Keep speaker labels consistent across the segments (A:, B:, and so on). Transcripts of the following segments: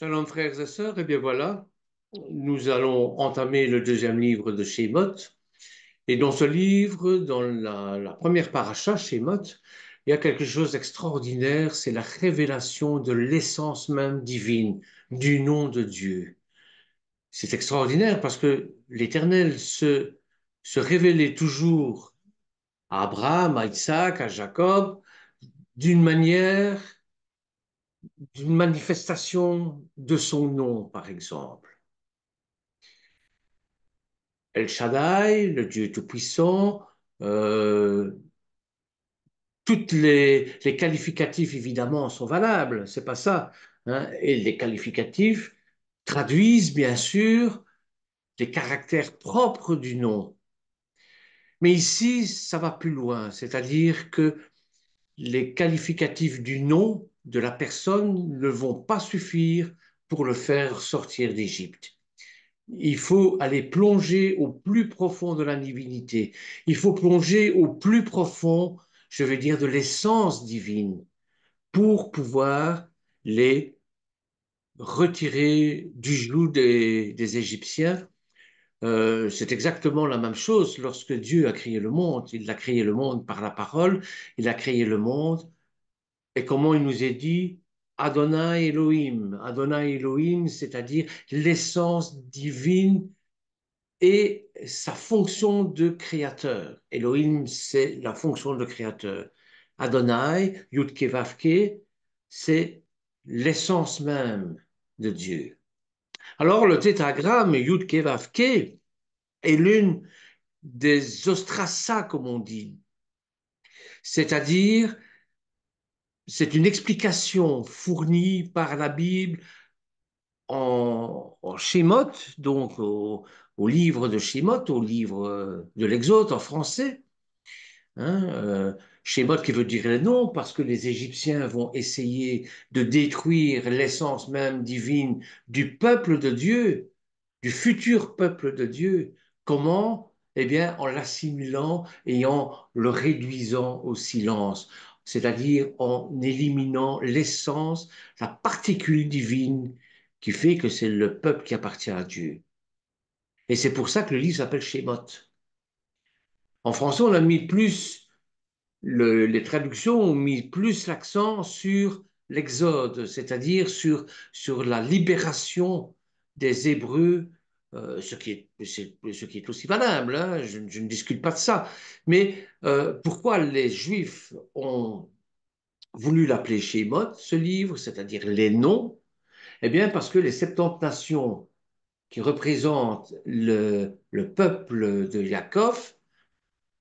A: Shalom frères et sœurs, et bien voilà, nous allons entamer le deuxième livre de Shemot. Et dans ce livre, dans la première paracha, Shemot, il y a quelque chose d'extraordinaire, c'est la révélation de l'essence même divine, du nom de Dieu. C'est extraordinaire parce que l'Éternel se révélait toujours à Abraham, à Isaac, à Jacob, d'une manière, d'une manifestation de son nom, par exemple. El Shaddai, le Dieu Tout-Puissant, euh, toutes les qualificatifs évidemment sont valables, c'est pas ça, hein. Et les qualificatifs traduisent bien sûr les caractères propres du nom. Mais ici, ça va plus loin, c'est-à-dire que les qualificatifs du nom de la personne ne vont pas suffire pour le faire sortir d'Égypte. Il faut aller plonger au plus profond de la divinité. Il faut plonger au plus profond, je veux dire, de l'essence divine pour pouvoir les retirer du joug des Égyptiens. C'est exactement la même chose lorsque Dieu a créé le monde. Il a créé le monde par la parole, il a créé le monde. Et comment il nous est dit, Adonai Elohim. Adonai Elohim, c'est-à-dire l'essence divine et sa fonction de créateur. Elohim, c'est la fonction de créateur. Adonai, Yud-Ke Vav-Ke, c'est l'essence même de Dieu. Alors, le tétragramme Yud-Ke Vav-Ke est l'une des ostracas, comme on dit. C'est-à-dire, c'est une explication fournie par la Bible en Shemot, donc au livre de Shemot, au livre de l'Exode en français. Hein, Shemot qui veut dire le nom, parce que les Égyptiens vont essayer de détruire l'essence même divine du peuple de Dieu, du futur peuple de Dieu. Comment? Eh bien, en l'assimilant et en le réduisant au silence, c'est-à-dire en éliminant l'essence, la particule divine qui fait que c'est le peuple qui appartient à Dieu. Et c'est pour ça que le livre s'appelle Shemot. En français, on a mis plus les traductions ont mis plus l'accent sur l'exode, c'est-à-dire sur la libération des Hébreux, ce qui est aussi valable, hein, je ne discute pas de ça. Mais pourquoi les Juifs ont voulu l'appeler Shemot, ce livre, c'est-à-dire les noms? Eh bien, parce que les 70 nations qui représentent le peuple de Yaakov,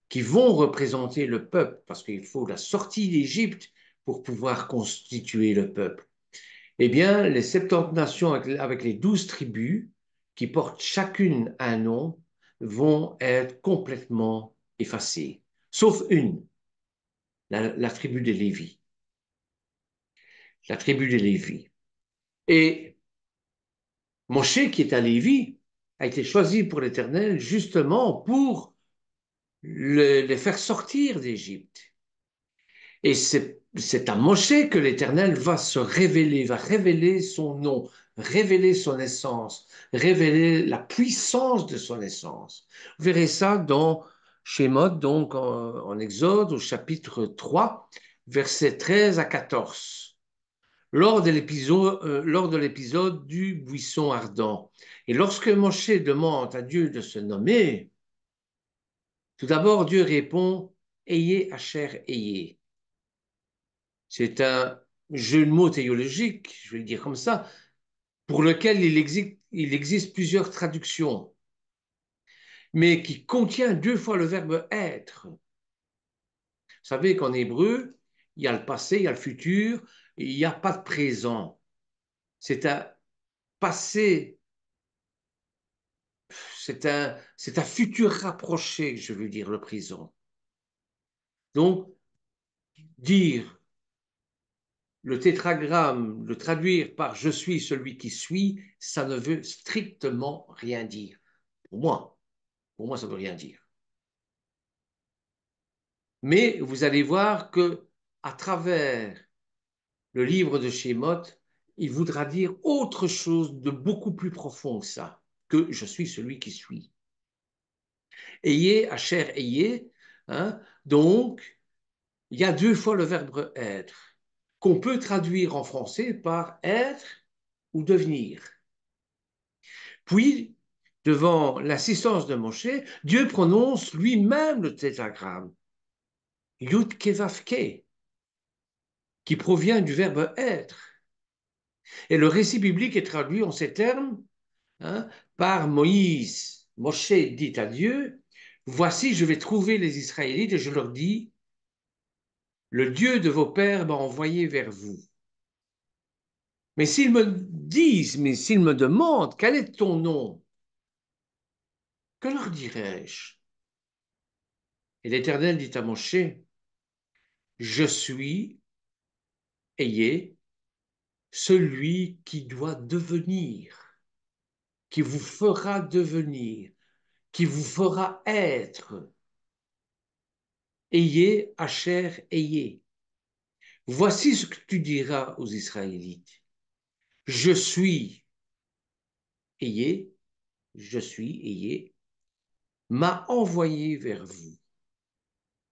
A: qui vont représenter le peuple, parce qu'il faut la sortie d'Égypte pour pouvoir constituer le peuple. Eh bien, les 70 nations avec les 12 tribus, qui portent chacune un nom, vont être complètement effacées, sauf une, la tribu des Lévis. La tribu des Lévis. Et Moshe, qui est à Lévi, a été choisi pour l'Éternel justement pour les faire sortir d'Égypte. Et c'est à Moshe que l'Éternel va se révéler, va révéler son nom, révéler son essence, révéler la puissance de son essence. Vous verrez ça dans Shemot, donc en Exode, au chapitre 3, versets 13 à 14, lors de l'épisode du buisson ardent. Et lorsque Moshe demande à Dieu de se nommer, tout d'abord Dieu répond, Ayez Asher Ayez. C'est un jeu de mots théologique, je vais le dire comme ça, pour lequel il existe plusieurs traductions, mais qui contient 2 fois le verbe être. Vous savez qu'en hébreu, il y a le passé, il y a le futur, il n'y a pas de présent. C'est un passé, c'est un futur rapproché, je veux dire, le présent. Donc, dire le tétragramme, le traduire par je suis celui qui suis, ça ne veut strictement rien dire. Pour moi. Pour moi, ça ne veut rien dire. Mais vous allez voir que à travers le livre de Shemot, il voudra dire autre chose de beaucoup plus profond que ça, que je suis celui qui suis. Ayez, Asher, ayez, hein, donc, il y a deux fois le verbe être, qu'on peut traduire en français par être ou devenir. Puis, devant l'assistance de Moshe, Dieu prononce lui-même le tétragramme, Yud Kevavke, qui provient du verbe être. Et le récit biblique est traduit en ces termes, hein, par Moïse. Moshe dit à Dieu, voici, je vais trouver les Israélites et je leur dis, le Dieu de vos pères m'a envoyé vers vous. Mais s'ils me disent, mais s'ils me demandent, quel est ton nom? Que leur dirai-je? Et l'Éternel dit à Moshe, je suis, ayez, celui qui doit devenir, qui vous fera devenir, qui vous fera être. Ayez, Asher, ayez. Voici ce que tu diras aux Israélites. Je suis, ayez, je suis, ayez, m'a envoyé vers vous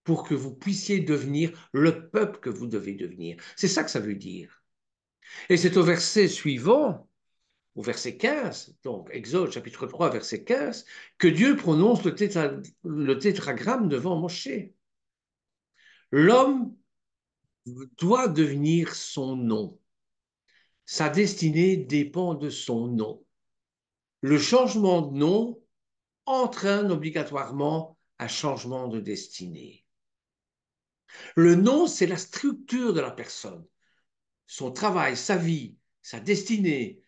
A: pour que vous puissiez devenir le peuple que vous devez devenir. C'est ça que ça veut dire. Et c'est au verset suivant, au verset 15, donc Exode chapitre 3, verset 15, que Dieu prononce le tétragramme devant Moshe. L'homme doit devenir son nom. Sa destinée dépend de son nom. Le changement de nom entraîne obligatoirement un changement de destinée. Le nom, c'est la structure de la personne, son travail, sa vie, sa destinée.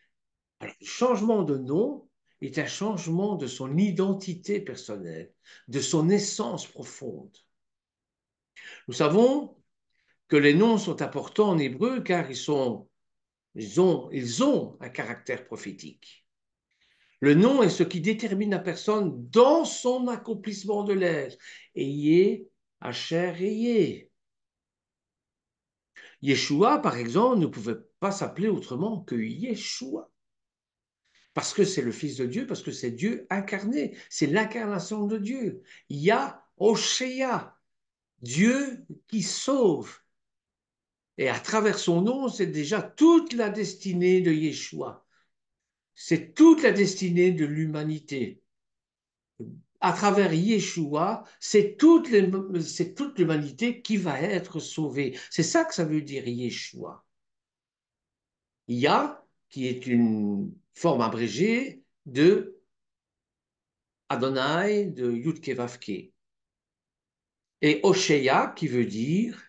A: Alors, le changement de nom est un changement de son identité personnelle, de son essence profonde. Nous savons que les noms sont importants en hébreu car ils ont un caractère prophétique. Le nom est ce qui détermine la personne dans son accomplissement de l'être. Ayez, Asher, ayez. Yeshua, par exemple, ne pouvait pas s'appeler autrement que Yeshua. Parce que c'est le Fils de Dieu, parce que c'est Dieu incarné. C'est l'incarnation de Dieu. Yah Oshéa, Dieu qui sauve. Et à travers son nom, c'est déjà toute la destinée de Yeshua. C'est toute la destinée de l'humanité. À travers Yeshua, c'est toute l'humanité qui va être sauvée. C'est ça que ça veut dire Yeshua. Yah, qui est une forme abrégée de Adonai, de Yud Kevavke. Et Oshéa, qui veut dire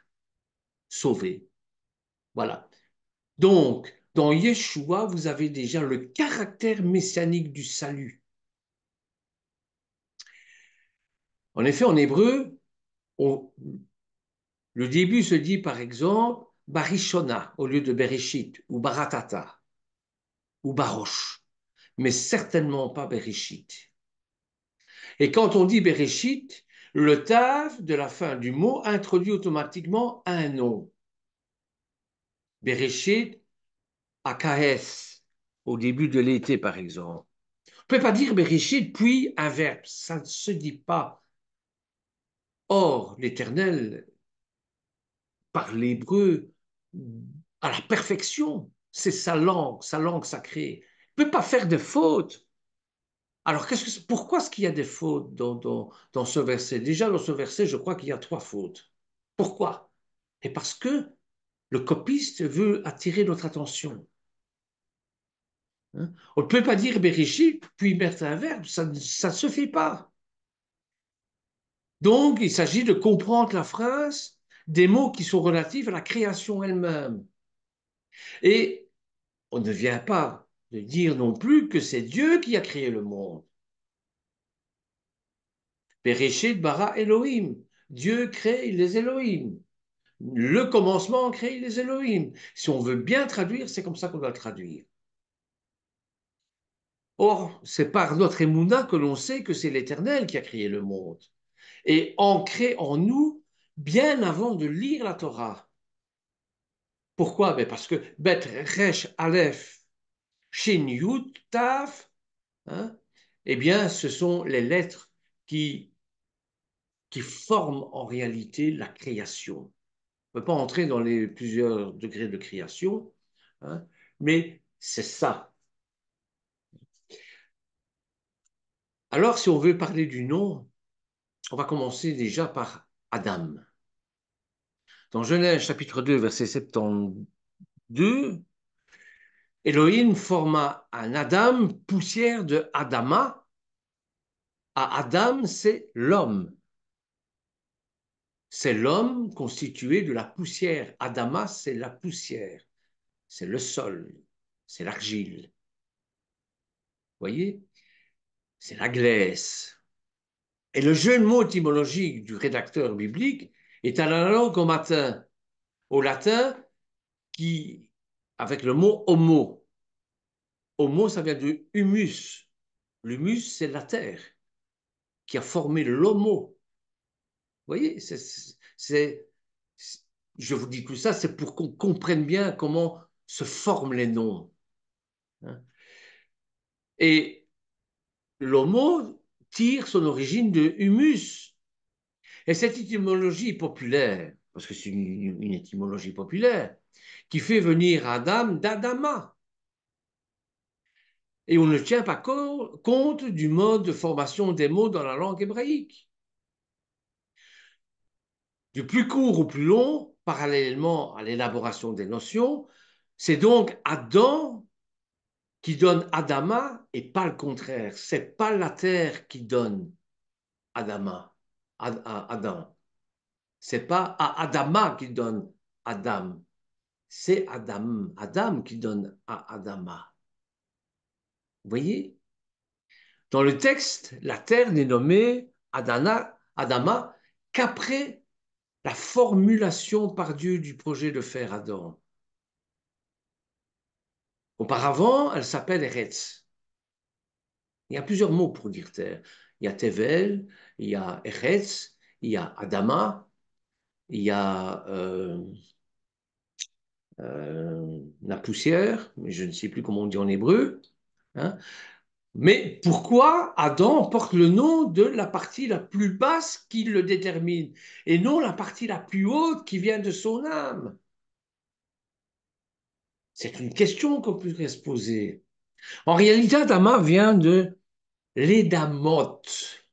A: sauver. Voilà. Donc, dans Yeshua, vous avez déjà le caractère messianique du salut. En effet, en hébreu, le début se dit par exemple Barishona au lieu de Bereshit, ou Baratata, ou Barosh, mais certainement pas Bereshit. Et quand on dit Bereshit, le tav de la fin du mot introduit automatiquement un nom. Bereshit, Akaes, au début de l'été par exemple. On ne peut pas dire Bereshit puis un verbe, ça ne se dit pas. Or, l'Éternel parle l'hébreu à la perfection. C'est sa langue sacrée. Il ne peut pas faire de fautes. Alors, pourquoi est-ce qu'il y a des fautes dans ce verset? Déjà, dans ce verset, je crois qu'il y a trois fautes. Pourquoi? Et parce que le copiste veut attirer notre attention. Hein? On ne peut pas dire Bereshit, puis mettre un verbe, ça ne se fait pas. Donc, il s'agit de comprendre la phrase des mots qui sont relatifs à la création elle-même. Et on ne vient pas de dire non plus que c'est Dieu qui a créé le monde. Bereshit bara Elohim. Dieu crée les Elohim. Le commencement crée les Elohim. Si on veut bien traduire, c'est comme ça qu'on doit le traduire. Or, c'est par notre émouna que l'on sait que c'est l'Éternel qui a créé le monde. Et ancré en nous bien avant de lire la Torah. Pourquoi? Ben parce que Bet, Resh, Aleph, Shin, Yud, Tav, hein, eh bien, ce sont les lettres qui, qui forment en réalité la création. On ne peut pas entrer dans les plusieurs degrés de création, hein, mais c'est ça. Alors, si on veut parler du nom, on va commencer déjà par Adam. Dans Genèse chapitre 2, verset 72, Elohim forma un Adam, poussière de Adama. À Adam, c'est l'homme. C'est l'homme constitué de la poussière. Adama, c'est la poussière, c'est le sol, c'est l'argile. Vous voyez? C'est la glace. Et le jeu de mots étymologique du rédacteur biblique est analogue au latin qui, avec le mot homo. Homo, ça vient de humus. L'humus, c'est la terre qui a formé l'homo. Vous voyez, je vous dis tout ça, c'est pour qu'on comprenne bien comment se forment les noms, hein. Et l'homo tire son origine de humus. Et cette étymologie populaire, parce que c'est une étymologie populaire, qui fait venir Adam d'Adama. Et on ne tient pas compte du mode de formation des mots dans la langue hébraïque. Du plus court au plus long, parallèlement à l'élaboration des notions, c'est donc Adam qui donne Adama et pas le contraire. C'est pas la terre qui donne Adama, Adam. C'est pas à Adama qui donne Adam. C'est Adam qui donne à Adama. Vous voyez? Dans le texte, la terre n'est nommée Adama qu'après la formulation par Dieu du projet de faire Adam. Auparavant, elle s'appelle Eretz. Il y a plusieurs mots pour dire terre. Il y a Tevel, il y a Eretz, il y a Adama, il y a la poussière, mais je ne sais plus comment on dit en hébreu, hein. Mais pourquoi Adam porte le nom de la partie la plus basse qui le détermine et non la partie la plus haute qui vient de son âme? C'est une question qu'on pourrait se poser. En réalité, Adama vient de l'édamote.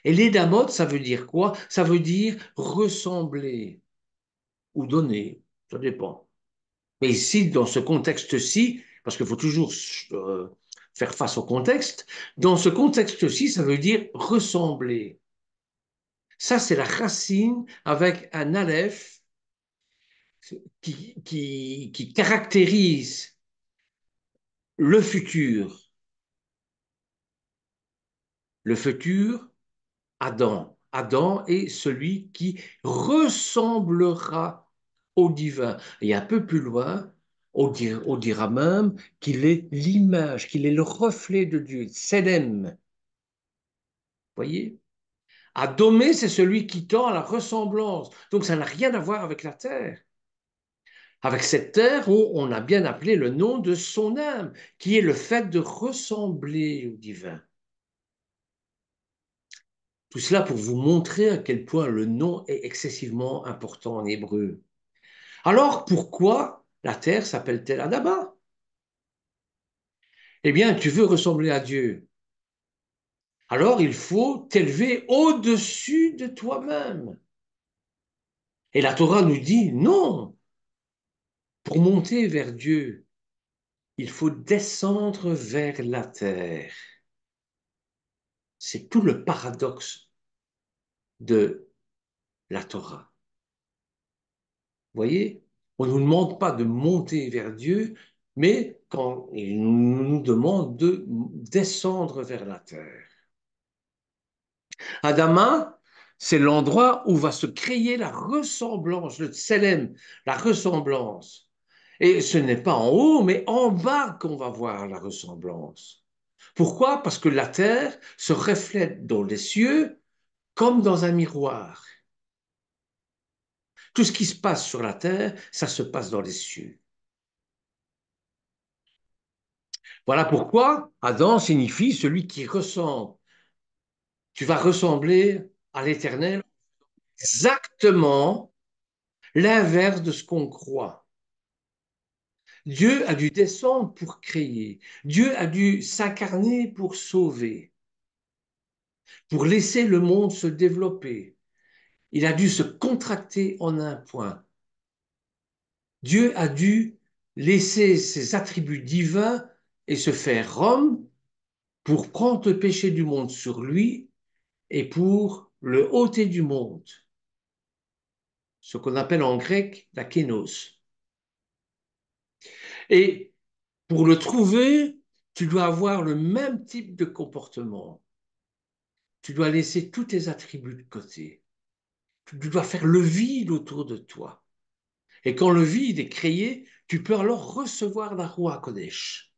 A: Et l'édamote, ça veut dire quoi? Ça veut dire ressembler ou donner, ça dépend. Mais ici, dans ce contexte-ci, parce qu'il faut toujours faire face au contexte, dans ce contexte-ci, ça veut dire ressembler. Ça, c'est la racine avec un aleph qui caractérise le futur. Le futur, Adam. Adam est celui qui ressemblera au divin. Et un peu plus loin, on dira même qu'il est l'image, qu'il est le reflet de Dieu, Tselem. Voyez? Adomé, c'est celui qui tend à la ressemblance. Donc ça n'a rien à voir avec la terre. Avec cette terre où on a bien appelé le nom de son âme, qui est le fait de ressembler au divin. Tout cela pour vous montrer à quel point le nom est excessivement important en hébreu. Alors pourquoi la terre s'appelle-t-elle Adama? Eh bien, tu veux ressembler à Dieu. Alors il faut t'élever au-dessus de toi-même. Et la Torah nous dit non, pour monter vers Dieu, il faut descendre vers la terre. C'est tout le paradoxe de la Torah. Vous voyez, on ne nous demande pas de monter vers Dieu, mais quand il nous demande de descendre vers la terre. Adama, c'est l'endroit où va se créer la ressemblance, le tselem, la ressemblance. Et ce n'est pas en haut, mais en bas qu'on va voir la ressemblance. Pourquoi? Parce que la terre se reflète dans les cieux comme dans un miroir. Tout ce qui se passe sur la terre, ça se passe dans les cieux. Voilà pourquoi Adam signifie celui qui ressemble. Tu vas ressembler à l'Éternel exactement l'inverse de ce qu'on croit. Dieu a dû descendre pour créer. Dieu a dû s'incarner pour sauver, pour laisser le monde se développer. Il a dû se contracter en un point. Dieu a dû laisser ses attributs divins et se faire homme pour prendre le péché du monde sur lui et pour le ôter du monde, ce qu'on appelle en grec la kénos. Et pour le trouver, tu dois avoir le même type de comportement. Tu dois laisser tous tes attributs de côté. Tu dois faire le vide autour de toi. Et quand le vide est créé, tu peux alors recevoir la Ruach Kodesh.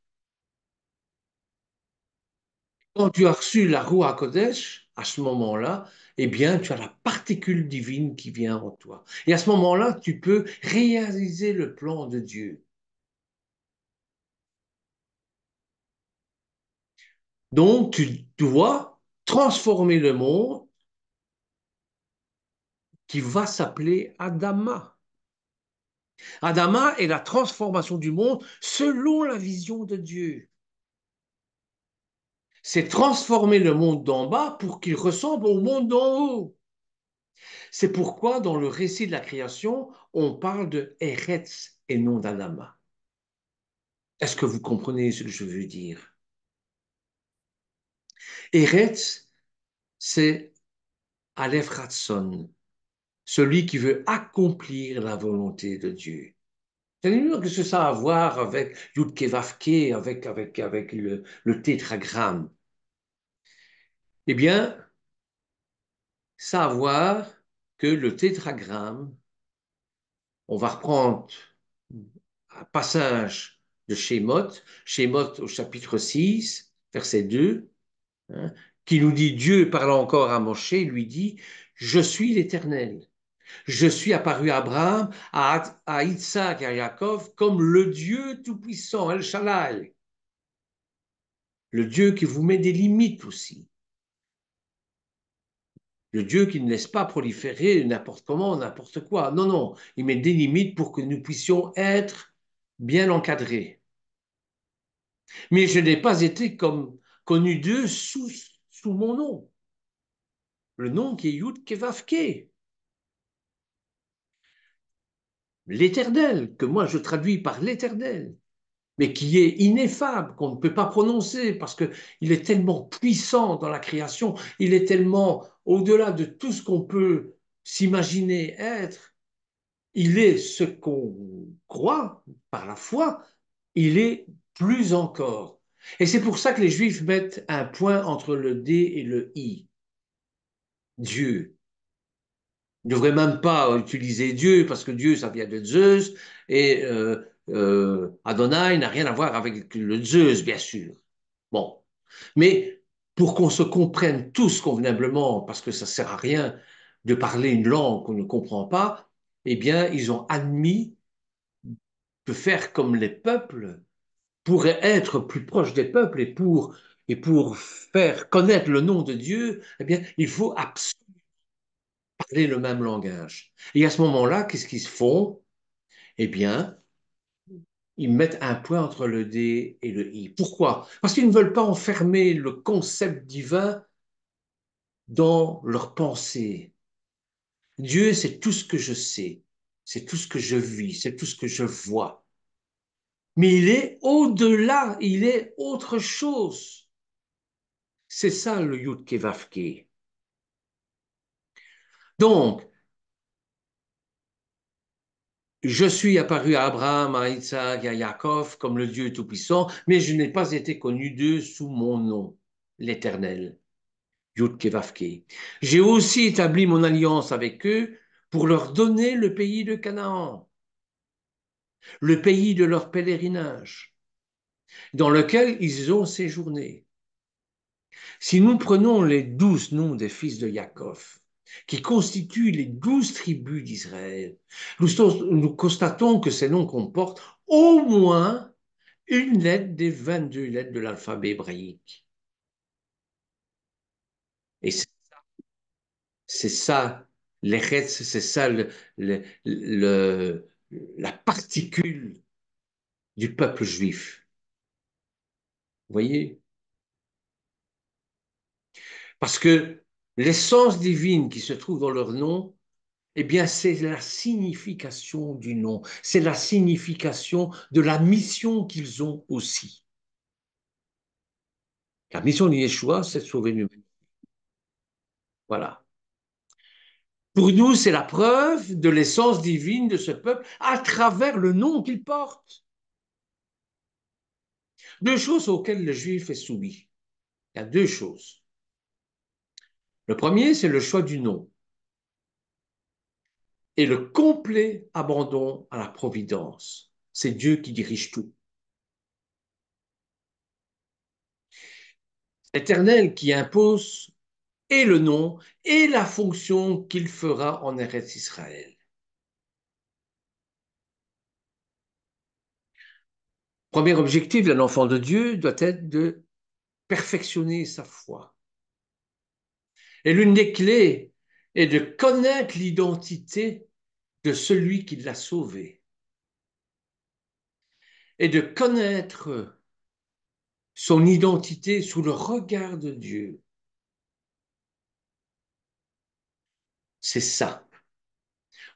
A: Quand tu as reçu la Ruach Kodesh, à ce moment-là, eh bien, tu as la particule divine qui vient en toi. Et à ce moment-là, tu peux réaliser le plan de Dieu. Donc, tu dois transformer le monde qui va s'appeler Adama. Adama est la transformation du monde selon la vision de Dieu. C'est transformer le monde d'en bas pour qu'il ressemble au monde d'en haut. C'est pourquoi dans le récit de la création, on parle de Eretz et non d'Adama. Est-ce que vous comprenez ce que je veux dire? Eretz, c'est Aleph Ratson, celui qui veut accomplir la volonté de Dieu. Qu'est-ce que ça a à voir avec Yud Kevavke, avec le tétragramme? Eh bien, ça a à voir que le tétragramme, on va reprendre un passage de Shemot au chapitre 6, verset 2, hein, qui nous dit, Dieu parlant encore à Moshe, lui dit, je suis l'Éternel. Je suis apparu à Abraham, à Isaac et à Jacob comme le Dieu Tout-Puissant, El Shaddai, le Dieu qui vous met des limites aussi. Le Dieu qui ne laisse pas proliférer n'importe comment, n'importe quoi. Non, non, il met des limites pour que nous puissions être bien encadrés. Mais je n'ai pas été comme connu d'eux sous mon nom. Le nom qui est Yud Kevavke. L'Éternel, que moi je traduis par l'Éternel, mais qui est ineffable, qu'on ne peut pas prononcer parce qu'il est tellement puissant dans la création, il est tellement au-delà de tout ce qu'on peut s'imaginer être. Il est ce qu'on croit par la foi, il est plus encore. Et c'est pour ça que les Juifs mettent un point entre le D et le I. Dieu. Ils ne devraient même pas utiliser Dieu parce que Dieu, ça vient de Zeus et Adonai n'a rien à voir avec le Zeus, bien sûr. Bon. Mais pour qu'on se comprenne tous convenablement, parce que ça ne sert à rien de parler une langue qu'on ne comprend pas, eh bien, ils ont admis de faire comme les peuples pour être plus proche des peuples et pour faire connaître le nom de Dieu, eh bien, il faut absolument parler le même langage. Et à ce moment-là, qu'est-ce qu'ils font? Eh bien, ils mettent un point entre le D et le I. Pourquoi? Parce qu'ils ne veulent pas enfermer le concept divin dans leur pensée. Dieu, c'est tout ce que je sais, c'est tout ce que je vis, c'est tout ce que je vois. Mais il est au-delà, il est autre chose. C'est ça le Yud Kevavke. Donc, je suis apparu à Abraham, à Isaac et à Jacob comme le Dieu Tout-Puissant, mais je n'ai pas été connu d'eux sous mon nom, l'Éternel, Yud Kevavke. J'ai aussi établi mon alliance avec eux pour leur donner le pays de Canaan, le pays de leur pèlerinage, dans lequel ils ont séjourné. Si nous prenons les 12 noms des fils de Jacob, qui constituent les 12 tribus d'Israël, nous constatons que ces noms comportent au moins une lettre des 22 lettres de l'alphabet hébraïque. Et c'est ça, l'Eretz, c'est ça la particule du peuple juif. Vous voyez? Parce que l'essence divine qui se trouve dans leur nom, eh bien, c'est la signification du nom, c'est la signification de la mission qu'ils ont aussi. La mission de Yeshua, c'est de sauver l'humanité. Voilà. Pour nous, c'est la preuve de l'essence divine de ce peuple à travers le nom qu'il porte. Deux choses auxquelles le juif est soumis. Il y a deux choses. Le premier, c'est le choix du nom et le complet abandon à la providence. C'est Dieu qui dirige tout. Éternel qui impose et le nom et la fonction qu'il fera en Eretz Israël. Premier objectif d'un enfant de Dieu doit être de perfectionner sa foi. Et l'une des clés est de connaître l'identité de celui qui l'a sauvé et de connaître son identité sous le regard de Dieu. C'est ça.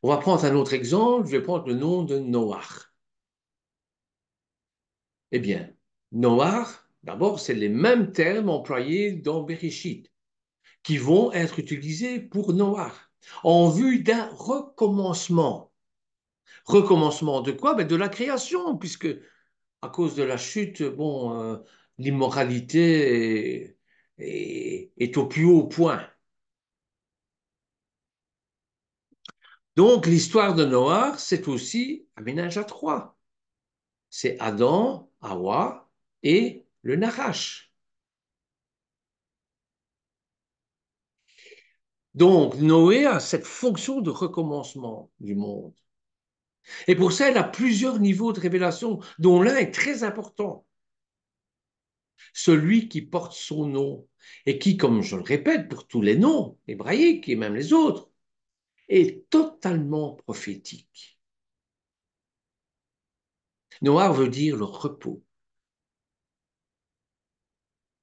A: On va prendre un autre exemple. Je vais prendre le nom de Noach. Eh bien, Noach, d'abord, c'est les mêmes termes employés dans Bereshit qui vont être utilisés pour Noach en vue d'un recommencement. Recommencement de quoi? Ben de la création, puisque à cause de la chute, bon, l'immoralité est au plus haut point. Donc, l'histoire de Noach, c'est aussi un ménage à trois. C'est Adam, Hawa et le Nahash. Donc, Noé a cette fonction de recommencement du monde. Et pour ça, il a plusieurs niveaux de révélation, dont l'un est très important. Celui qui porte son nom et qui, comme je le répète, pour tous les noms hébraïques et même les autres, est totalement prophétique. Noir veut dire le repos.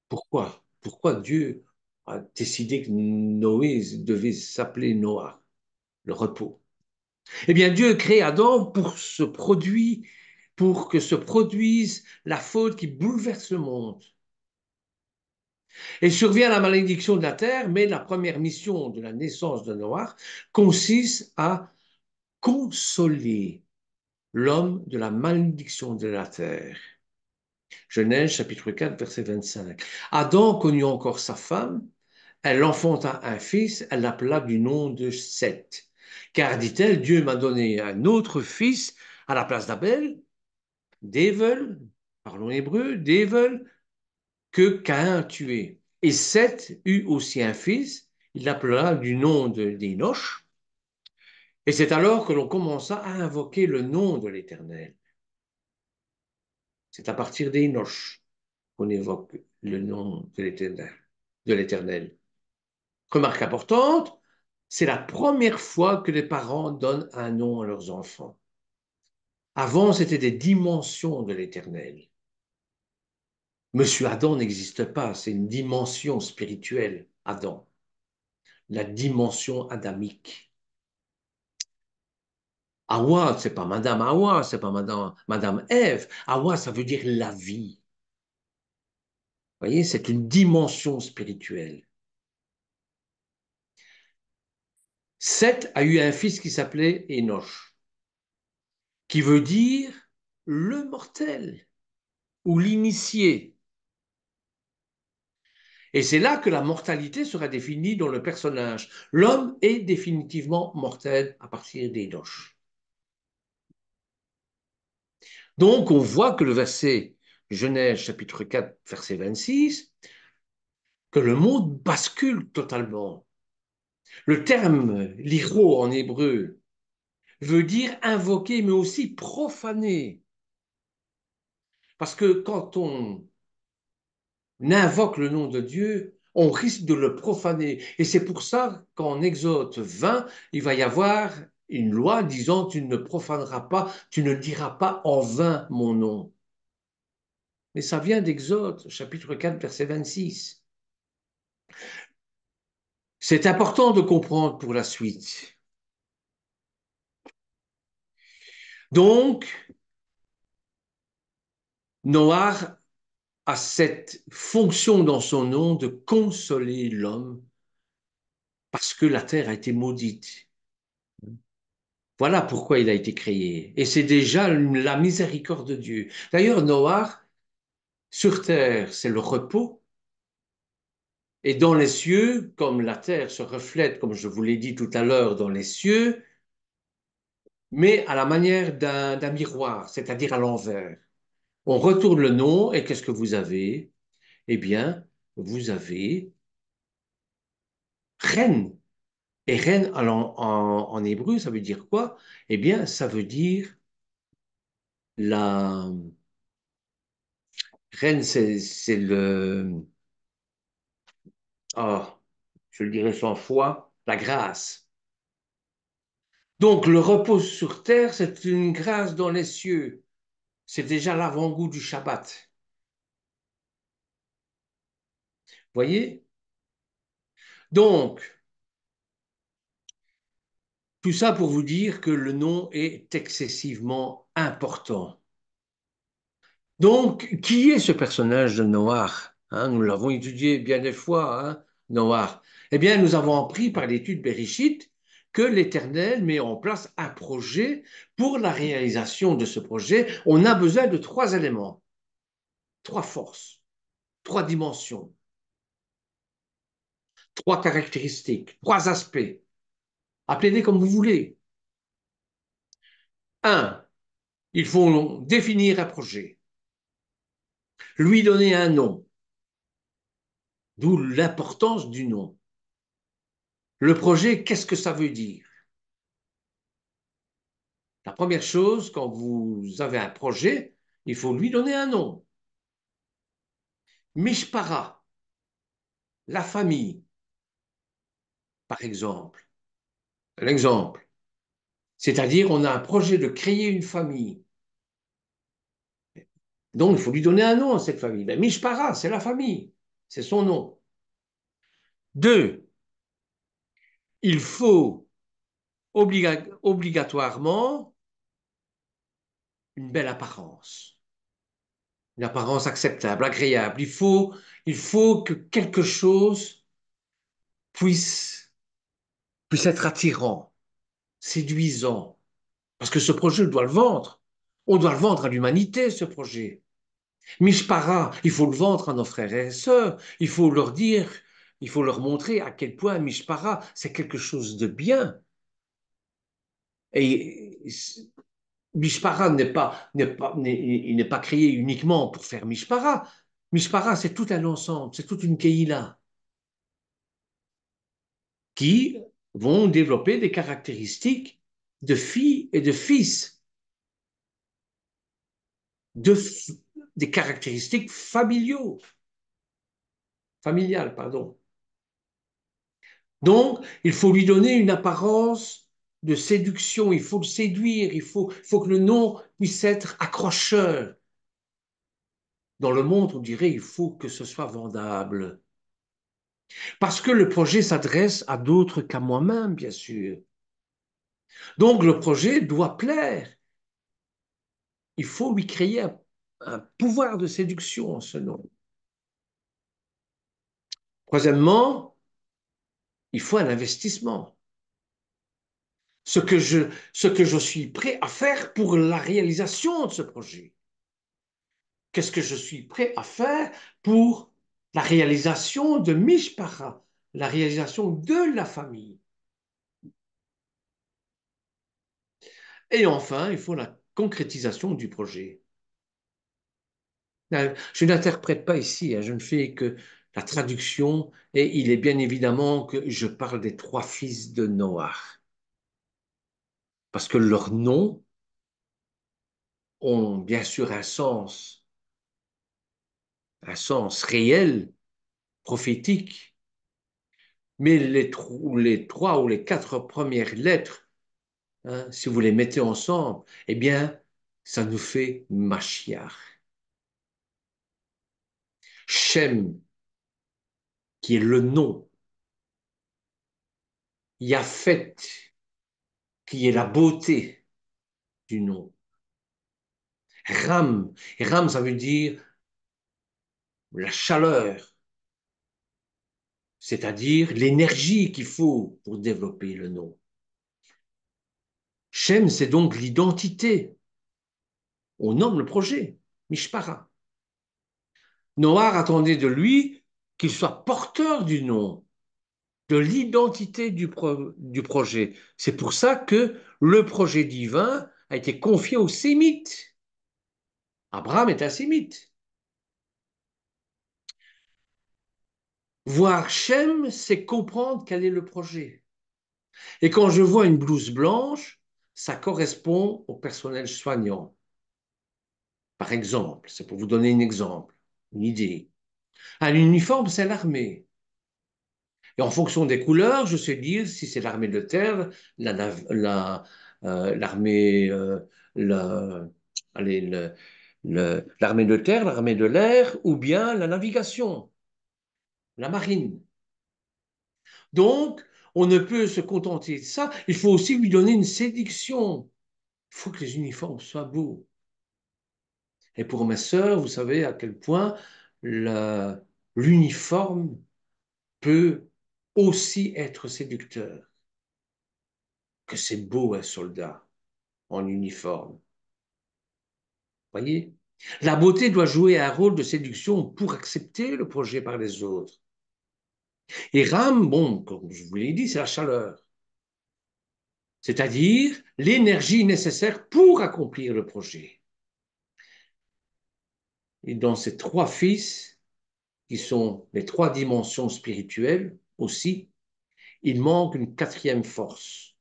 A: Pourquoi? Pourquoi Dieu a décidé que Noé devait s'appeler Noir, le repos? Eh bien, Dieu crée Adam pour que se produise la faute qui bouleverse le monde. Et survient la malédiction de la terre, mais la première mission de la naissance de Noach consiste à consoler l'homme de la malédiction de la terre. Genèse chapitre 4, verset 25. Adam connut encore sa femme, elle enfanta un fils, elle l'appela du nom de Seth. Car, dit-elle, Dieu m'a donné un autre fils à la place d'Abel, d'Evel, parlons hébreu, d'Evel, que Caïn a tué. Et Seth eut aussi un fils, il l'appela du nom d'Enoch. Et c'est alors que l'on commença à invoquer le nom de l'Éternel. C'est à partir d'Enoch qu'on évoque le nom de l'Éternel. De l'Éternel. Remarque importante, c'est la première fois que les parents donnent un nom à leurs enfants. Avant, c'était des dimensions de l'Éternel. Monsieur Adam n'existe pas, c'est une dimension spirituelle, Adam, la dimension adamique. Hawa, c'est pas Madame Hawa, c'est pas Madame Ève. Hawa, ça veut dire la vie. Vous voyez, c'est une dimension spirituelle. Seth a eu un fils qui s'appelait Enoch, qui veut dire le mortel ou l'initié. Et c'est là que la mortalité sera définie dans le personnage. L'homme est définitivement mortel à partir d'Enoch. Donc, on voit que le verset Genèse chapitre 4, verset 26, que le monde bascule totalement. Le terme liro en hébreu veut dire invoquer, mais aussi profaner. Parce que quand on invoque le nom de Dieu, on risque de le profaner. Et c'est pour ça qu'en Exode 20, il va y avoir une loi disant tu ne profaneras pas, tu ne diras pas en vain mon nom. Mais ça vient d'Exode, chapitre 4, verset 26. C'est important de comprendre pour la suite. Donc, Noir a cette fonction dans son nom de consoler l'homme parce que la terre a été maudite. Voilà pourquoi il a été créé. Et c'est déjà la miséricorde de Dieu. D'ailleurs, Noir, sur terre, c'est le repos. Et dans les cieux, comme la terre se reflète, comme je vous l'ai dit tout à l'heure, dans les cieux, mais à la manière d'un miroir, c'est-à-dire à l'envers. On retourne le nom et qu'est-ce que vous avez? Eh bien, vous avez reine. Et reine en hébreu, ça veut dire quoi? Eh bien, ça veut dire la reine, c'est le, ah, je le dirais 100 fois, la grâce. Donc, le repos sur terre, c'est une grâce dans les cieux. C'est déjà l'avant-goût du Shabbat. Voyez? Donc, tout ça pour vous dire que le nom est excessivement important. Donc, qui est ce personnage de Noach? Hein, nous l'avons étudié bien des fois, hein, Noach. Eh bien, nous avons appris par l'étude Bereshit que l'Éternel met en place un projet. Pour la réalisation de ce projet, on a besoin de trois éléments, trois forces, trois dimensions, trois caractéristiques, trois aspects. Appelez-les comme vous voulez. Un, il faut définir un projet, lui donner un nom, d'où l'importance du nom. Le projet, qu'est-ce que ça veut dire? La première chose, quand vous avez un projet, il faut lui donner un nom. Mishpara, la famille, par exemple. Un exemple. C'est-à-dire, on a un projet de créer une famille. Donc, il faut lui donner un nom à cette famille. Ben, Mishpara, c'est la famille. C'est son nom. Deux, il faut obligatoirement une belle apparence. Une apparence acceptable, agréable. Il faut que quelque chose puisse, puisse être attirant, séduisant. Parce que ce projet, on doit le vendre. On doit le vendre à l'humanité, ce projet. Mishpara, il faut le vendre à nos frères et sœurs. Il faut leur dire, il faut leur montrer à quel point Mishpara, c'est quelque chose de bien. Et Mishpara il n'est pas créé uniquement pour faire Mishpara. Mishpara, c'est tout un ensemble, c'est toute une Keïla qui vont développer des caractéristiques de filles et de fils, de, des caractéristiques familiales, pardon. Donc, il faut lui donner une apparence de séduction, il faut le séduire, il faut que le nom puisse être accrocheur. Dans le monde, on dirait il faut que ce soit vendable. Parce que le projet s'adresse à d'autres qu'à moi-même, bien sûr. Donc, le projet doit plaire. Il faut lui créer un pouvoir de séduction en ce nom. Troisièmement, il faut un investissement. Ce que je suis prêt à faire pour la réalisation de ce projet. Qu'est-ce que je suis prêt à faire pour la réalisation de Mishpara, la réalisation de la famille. Et enfin, il faut la concrétisation du projet. Je n'interprète pas ici, hein, je ne fais que la traduction, et il est bien évidemment que je parle des trois fils de Noach, parce que leurs noms ont bien sûr un sens réel, prophétique, mais les trois ou les quatre premières lettres, hein, si vous les mettez ensemble, eh bien, ça nous fait Mashiach. Shem, qui est le nom, Yafet, qui est la beauté du nom, Ram, et Ram, ça veut dire la chaleur, c'est-à-dire l'énergie qu'il faut pour développer le nom. Shem, c'est donc l'identité. On nomme le projet, Mishpara. Noah attendait de lui qu'il soit porteur du nom, de l'identité du projet. C'est pour ça que le projet divin a été confié aux Sémites. Abraham est un Sémite. Voir Shem, c'est comprendre quel est le projet. Et quand je vois une blouse blanche, ça correspond au personnel soignant. Par exemple, c'est pour vous donner un exemple, une idée. Un uniforme, c'est l'armée. Et en fonction des couleurs, je sais dire si c'est l'armée de terre, l'armée, la- allez, l'armée de terre, l'armée de l'air, ou bien la navigation, la marine. Donc, on ne peut se contenter de ça. Il faut aussi lui donner une séduction. Il faut que les uniformes soient beaux. Et pour mes sœurs, vous savez à quel point l'uniforme peut aussi être séducteur. Que c'est beau un soldat en uniforme. Voyez? La beauté doit jouer un rôle de séduction pour accepter le projet par les autres. Et Ram, bon, comme je vous l'ai dit, c'est la chaleur, c'est-à-dire l'énergie nécessaire pour accomplir le projet. Et dans ces trois fils, qui sont les trois dimensions spirituelles aussi, il manque une quatrième force,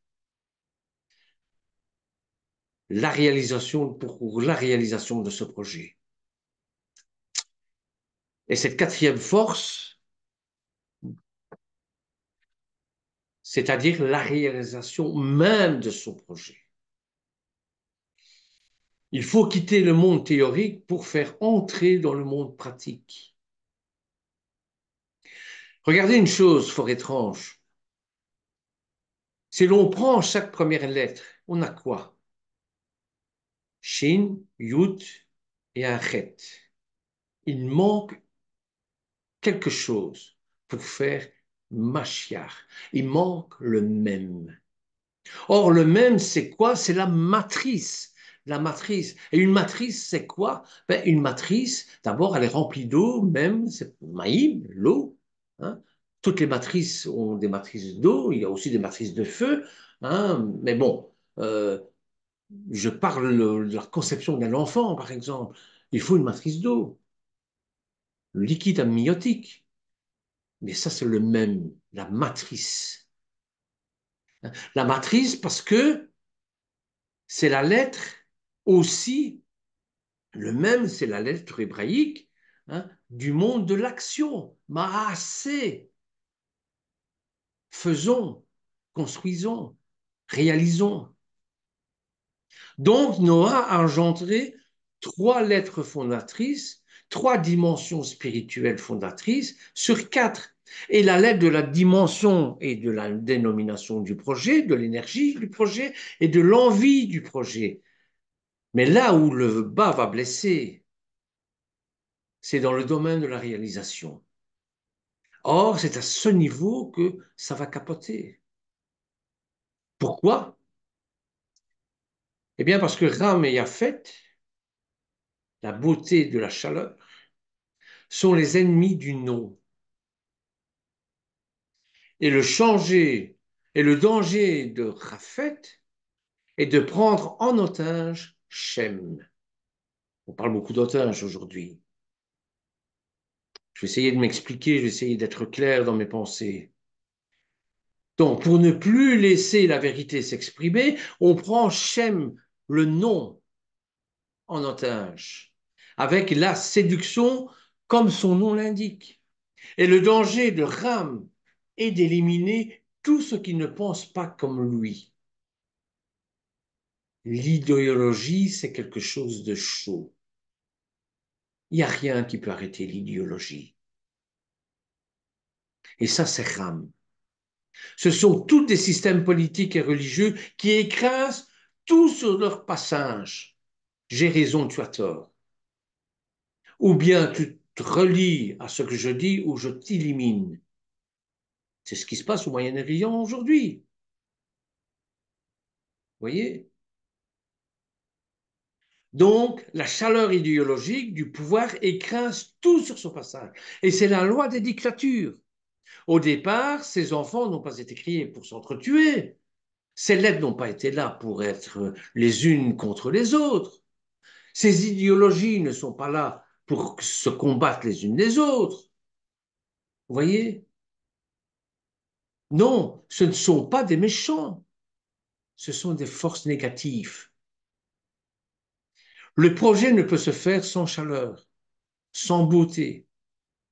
A: pour la réalisation de ce projet. Et cette quatrième force, c'est-à-dire la réalisation même de son projet. Il faut quitter le monde théorique pour faire entrer dans le monde pratique. Regardez une chose fort étrange. Si l'on prend chaque première lettre, on a quoi? Shin, Yud et un Chet. Il manque quelque chose pour faire Mashiach. Il manque le même. Or, le même, c'est quoi? C'est la matrice. La matrice. Et une matrice, c'est quoi? Ben, une matrice, d'abord, elle est remplie d'eau, même, c'est Maïm, l'eau. Hein. Toutes les matrices ont des matrices d'eau, il y a aussi des matrices de feu. Hein. Mais bon, je parle de la conception d'un enfant, par exemple. Il faut une matrice d'eau, le liquide amniotique. Mais ça, c'est le même, la matrice. La matrice, parce que c'est la lettre aussi. Le même, c'est la lettre hébraïque hein, du monde de l'action. Maasé. Faisons, construisons, réalisons. Donc, Noah a engendré trois lettres fondatrices, trois dimensions spirituelles fondatrices sur quatre. Et la lettre de la dimension et de la dénomination du projet, de l'énergie du projet et de l'envie du projet. Mais là où le bas va blesser, c'est dans le domaine de la réalisation. Or, c'est à ce niveau que ça va capoter. Pourquoi? Eh bien, parce que Ram et Yafet, la beauté de la chaleur, sont les ennemis du non. Et le changer et le danger de Rafet est de prendre en otage Shem. On parle beaucoup d'otages aujourd'hui. Je vais essayer de m'expliquer, je vais essayer d'être clair dans mes pensées. Donc, pour ne plus laisser la vérité s'exprimer, on prend Shem, le nom, en otage, avec la séduction comme son nom l'indique. Et le danger de Ram est d'éliminer tout ce qui ne pense pas comme lui. L'idéologie, c'est quelque chose de chaud. Il n'y a rien qui peut arrêter l'idéologie. Et ça, c'est Ram. Ce sont tous des systèmes politiques et religieux qui écrasent tout sur leur passage. J'ai raison, tu as tort. Ou bien tu te relis à ce que je dis ou je t'élimine. C'est ce qui se passe au Moyen-Orient aujourd'hui. Vous voyez? Donc, la chaleur idéologique du pouvoir écrase tout sur son passage. Et c'est la loi des dictatures. Au départ, ces enfants n'ont pas été créés pour s'entretuer. Ces lettres n'ont pas été là pour être les unes contre les autres. Ces idéologies ne sont pas là pour se combattre les unes les autres. Vous voyez? Non, ce ne sont pas des méchants. Ce sont des forces négatives. Le projet ne peut se faire sans chaleur, sans beauté,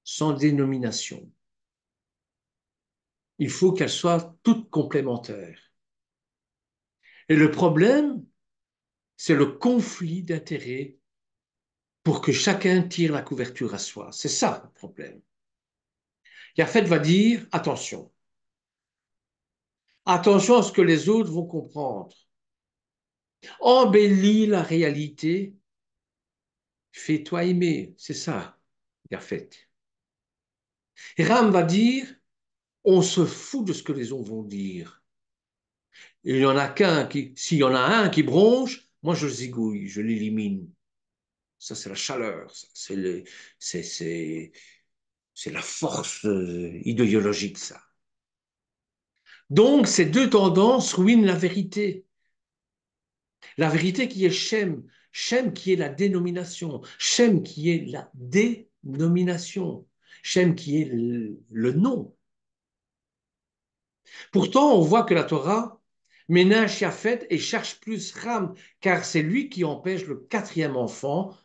A: sans dénomination. Il faut qu'elles soient toutes complémentaires. Et le problème, c'est le conflit d'intérêts pour que chacun tire la couverture à soi. C'est ça le problème. Yafet va dire, attention, attention à ce que les autres vont comprendre. Embellis la réalité, fais-toi aimer. C'est ça, Yafet. Et Ram va dire, on se fout de ce que les autres vont dire. Il y en a qu'un qui, s'il y en a un qui bronche, moi je le zigouille, je l'élimine. Ça, c'est la chaleur, c'est, c'est, c'est la force idéologique, ça. Donc, ces deux tendances ruinent la vérité. La vérité qui est Shem, Shem qui est la dénomination, Shem qui est la dénomination, Shem qui est le nom. Pourtant, on voit que la Torah ménage Japhet et cherche plus Ram, car c'est lui qui empêche le quatrième enfant,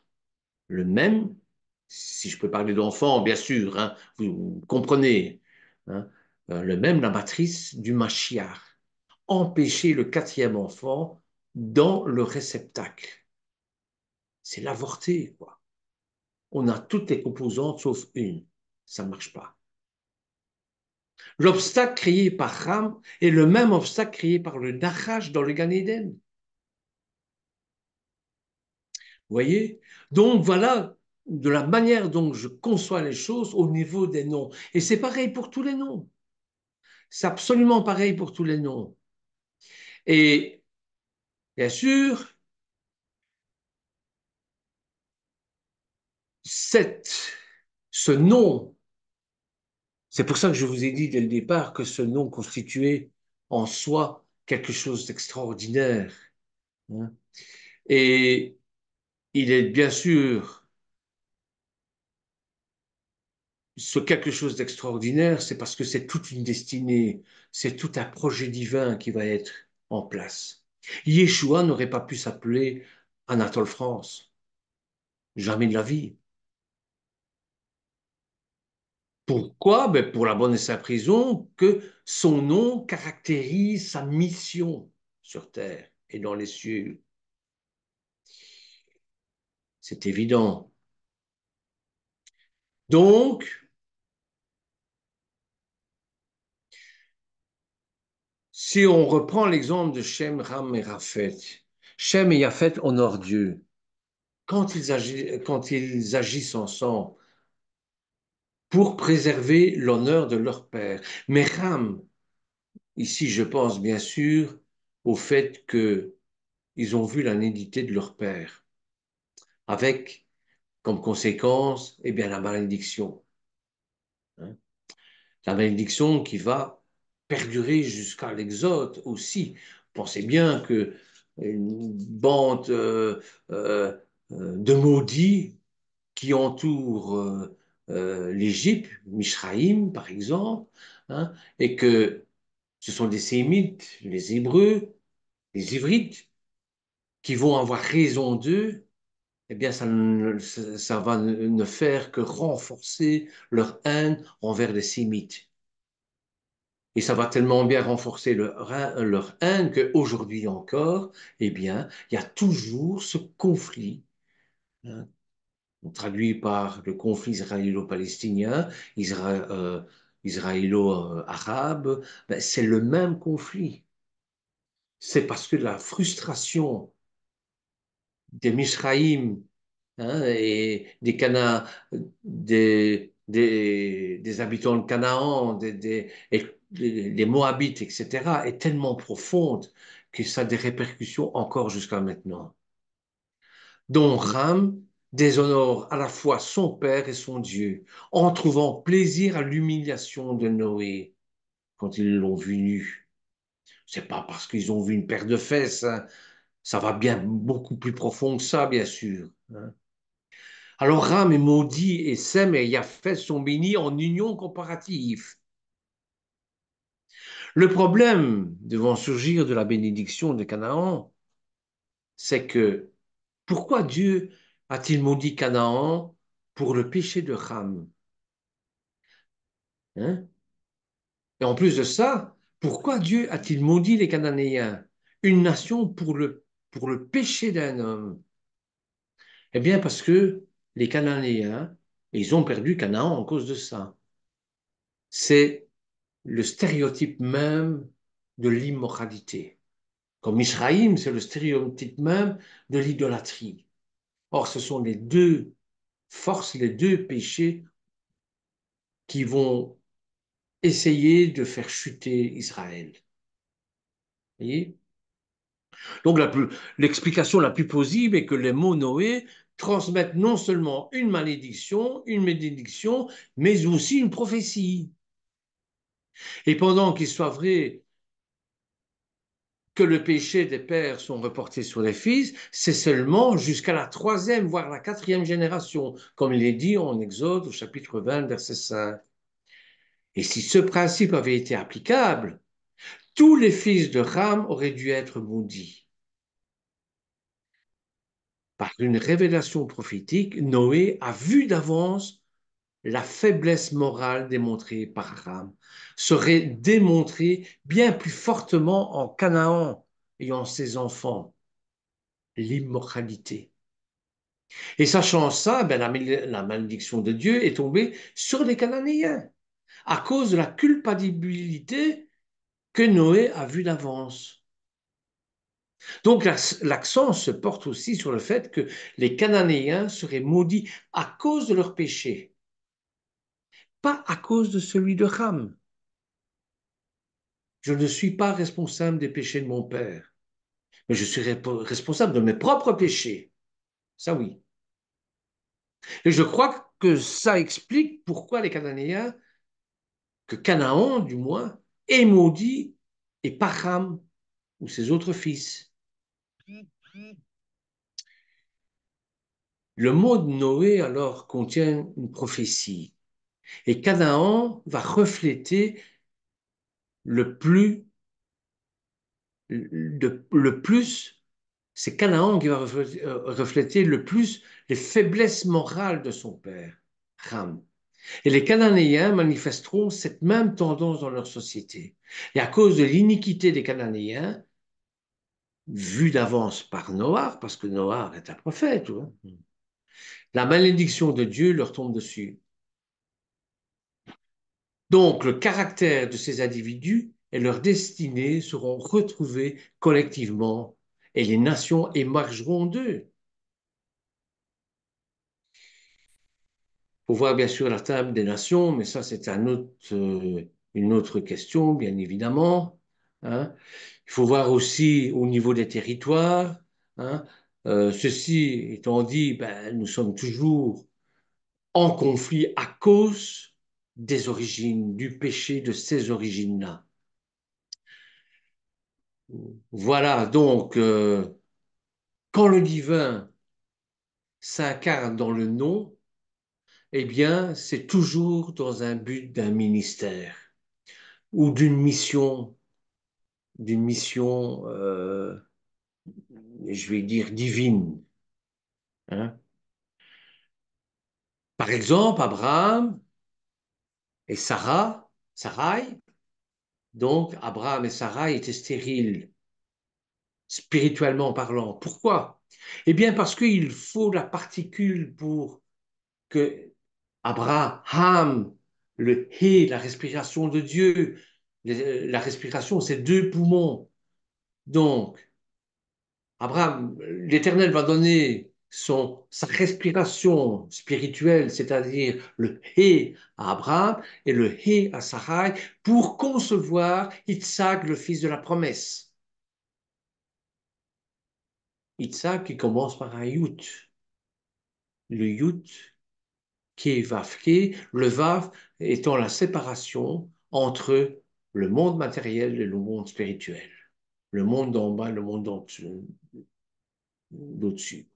A: le même, si je peux parler d'enfant, bien sûr, hein, vous comprenez, hein, le même, la matrice du Mashiach. Empêcher le quatrième enfant dans le réceptacle. C'est l'avorter, quoi. On a toutes les composantes sauf une. Ça ne marche pas. L'obstacle créé par Ram est le même obstacle créé par le Nachash dans le Gan Eden. Vous voyez? Donc voilà de la manière dont je conçois les choses au niveau des noms. Et c'est pareil pour tous les noms. C'est absolument pareil pour tous les noms. Et bien sûr, ce nom, c'est pour ça que je vous ai dit dès le départ que ce nom constituait en soi quelque chose d'extraordinaire, hein. Et il est bien sûr ce quelque chose d'extraordinaire, c'est parce que c'est toute une destinée, c'est tout un projet divin qui va être en place. Yeshua n'aurait pas pu s'appeler Anatole France, jamais de la vie. Pourquoi? Ben pour la bonne et simple raison que son nom caractérise sa mission sur terre et dans les cieux. C'est évident. Donc, si on reprend l'exemple de Shem, Ram et Raphet, Shem et Yaphet honorent Dieu. Quand ils agissent ensemble pour préserver l'honneur de leur père. Mais Ram, ici je pense bien sûr au fait qu'ils ont vu la nudité de leur père, avec comme conséquence eh bien, la malédiction, hein. La malédiction qui va perdurer jusqu'à l'Exode aussi. Pensez bien que une bande de maudits qui entourent l'Égypte, Mishraïm par exemple, hein, et que ce sont des Sémites, les Hébreux, les Ivrites, qui vont avoir raison d'eux, eh bien, ça va ne faire que renforcer leur haine envers les Sémites. Et ça va tellement bien renforcer leur haine qu'aujourd'hui encore, eh bien, il y a toujours ce conflit, hein, traduit par le conflit israélo-palestinien, israélo-arabe, ben, c'est le même conflit. C'est parce que la frustration des Mishraïm, hein, et des habitants de Canaan, des Moabites, etc., est tellement profonde que ça a des répercussions encore jusqu'à maintenant. Dont Ram déshonore à la fois son père et son Dieu, en trouvant plaisir à l'humiliation de Noé quand ils l'ont vu nu. C'est pas parce qu'ils ont vu une paire de fesses, hein. Ça va bien beaucoup plus profond que ça, bien sûr, hein. Alors Ram est maudit et Sem et Japheth sont bénis en union comparative. Le problème devant surgir de la bénédiction de Canaan, c'est que pourquoi Dieu a-t-il maudit Canaan pour le péché de Ram, hein? Et en plus de ça, pourquoi Dieu a-t-il maudit les Cananéens, une nation pour le péché d'un homme? Eh bien parce que les Cananéens, ils ont perdu Canaan à cause de ça. C'est le stéréotype même de l'immoralité. Comme Mishraïm, c'est le stéréotype même de l'idolâtrie. Or, ce sont les deux forces, les deux péchés qui vont essayer de faire chuter Israël. Vous voyez? Donc, l'explication la plus plausible est que les mots Noé transmettent non seulement une bénédiction, mais aussi une prophétie. Et pendant qu'il soit vrai que le péché des pères sont reportés sur les fils, c'est seulement jusqu'à la troisième, voire la quatrième génération, comme il est dit en Exode au chapitre 20, verset 5. Et si ce principe avait été applicable, tous les fils de Ram auraient dû être maudits. Par une révélation prophétique, Noé a vu d'avance la faiblesse morale démontrée par Ram, serait démontrée bien plus fortement en Canaan et en ses enfants, l'immoralité. Et sachant ça, ben, la malédiction de Dieu est tombée sur les Cananéens à cause de la culpabilité que Noé a vue d'avance. Donc l'accent se porte aussi sur le fait que les Cananéens seraient maudits à cause de leur péché, pas à cause de celui de Ham. Je ne suis pas responsable des péchés de mon père, mais je suis responsable de mes propres péchés. Ça oui. Et je crois que ça explique pourquoi les Cananéens, que Canaan du moins, est maudit et pas Ham ou ses autres fils. Le mot de Noé alors contient une prophétie et Canaan va refléter le plus, le plus, c'est Canaan qui va refléter le plus les faiblesses morales de son père, Ham. Et les Cananéens manifesteront cette même tendance dans leur société. Et à cause de l'iniquité des Cananéens, vue d'avance par Noah, parce que Noah est un prophète, hein, la malédiction de Dieu leur tombe dessus. Donc, le caractère de ces individus et leur destinée seront retrouvés collectivement et les nations émergeront d'eux. Il faut voir bien sûr la table des nations, mais ça c'est une autre question, bien évidemment, hein. Il faut voir aussi au niveau des territoires, hein. Ceci étant dit, ben, nous sommes toujours en conflit à cause des origines, du péché de ces origines-là. Voilà, donc, quand le divin s'incarne dans le non, eh bien, c'est toujours dans un but d'un ministère ou d'une mission, je vais dire divine, hein. Par exemple, Abraham et Sarai, donc Abraham et Sarai étaient stériles, spirituellement parlant. Pourquoi? Eh bien, parce qu'il faut la particule pour que Abraham, le Hé, la respiration de Dieu, la respiration, c'est deux poumons. Donc, Abraham, l'Éternel va donner sa respiration spirituelle, c'est-à-dire le Hé à Abraham et le Hé à Sarai, pour concevoir Yitzhak, le fils de la promesse. Yitzhak qui commence par un Yut. Le Yut, Ke, le Vav étant la séparation entre le monde matériel et le monde spirituel. Le monde d'en bas, le monde d'au-dessus.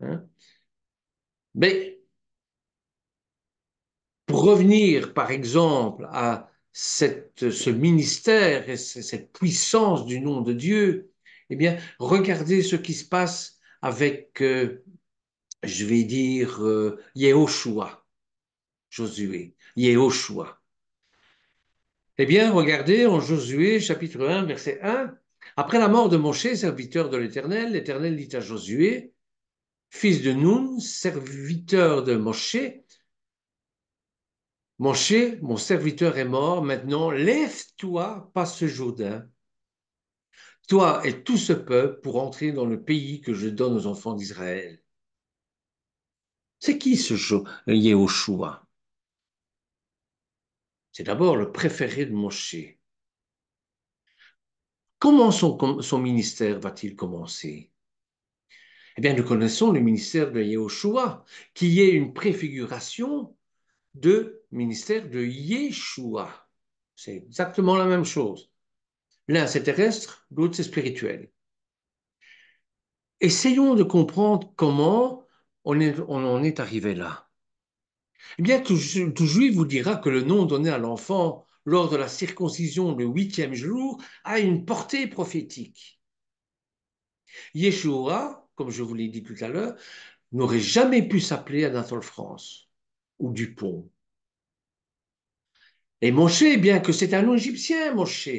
A: Hein? Mais pour revenir, par exemple, à ce ministère et cette puissance du nom de Dieu, eh bien, regardez ce qui se passe avec, je vais dire, Yehoshua, Josué, Yehoshua. Eh bien, regardez en Josué, chapitre 1, verset 1. Après la mort de Moshe, serviteur de l'Éternel, l'Éternel dit à Josué, fils de Nun, serviteur de Moshe, Moshe, mon serviteur est mort, maintenant lève-toi, passe ce Jourdain, toi et tout ce peuple, pour entrer dans le pays que je donne aux enfants d'Israël. C'est qui ce Yehoshua? C'est d'abord le préféré de Moshe. Comment son ministère va-t-il commencer? Eh bien, nous connaissons le ministère de Yehoshua, qui est une préfiguration de ministère de Yeshua. C'est exactement la même chose. L'un c'est terrestre, l'autre c'est spirituel. Essayons de comprendre comment on en est arrivé là. Eh bien, tout juif vous dira que le nom donné à l'enfant lors de la circoncision le 8e jour a une portée prophétique. Yeshua, comme je vous l'ai dit tout à l'heure, n'aurait jamais pu s'appeler Anatole France ou Dupont. Et Moshe, bien que c'est un nom égyptien, Moshe,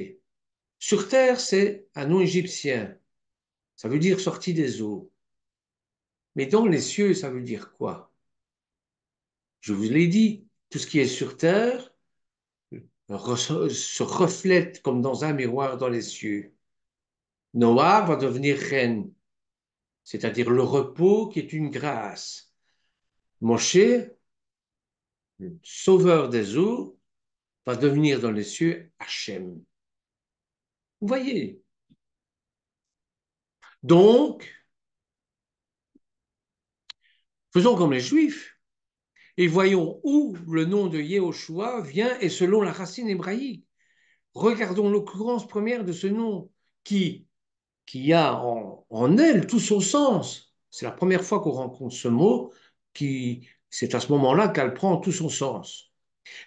A: sur terre, c'est un nom égyptien. Ça veut dire sorti des eaux. Mais dans les cieux, ça veut dire quoi? Je vous l'ai dit, tout ce qui est sur terre se reflète comme dans un miroir dans les cieux. Noah va devenir reine, c'est-à-dire le repos qui est une grâce. Moshe, le sauveur des eaux, va devenir dans les cieux Hachem. Vous voyez? Donc, faisons comme les Juifs et voyons où le nom de Yehoshua vient et selon la racine hébraïque. Regardons l'occurrence première de ce nom qui a en elle tout son sens. C'est la première fois qu'on rencontre ce mot, c'est à ce moment-là qu'elle prend tout son sens.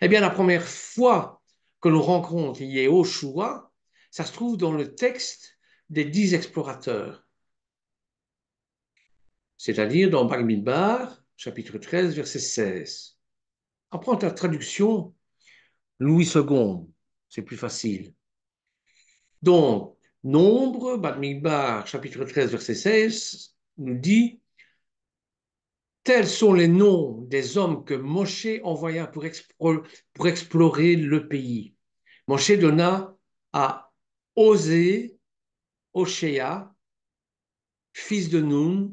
A: Eh bien, la première fois que l'on rencontre Yehoshua, ça se trouve dans le texte des 10 explorateurs, c'est-à-dire dans Bamidbar, chapitre 13, verset 16. Apprends ta traduction, Louis II, c'est plus facile. Donc, Nombre, Bamidbar, chapitre 13, verset 16, nous dit tels sont les noms des hommes que Moshe envoya pour explorer le pays. Moshe donna à Osée, Oshéa, fils de Nun,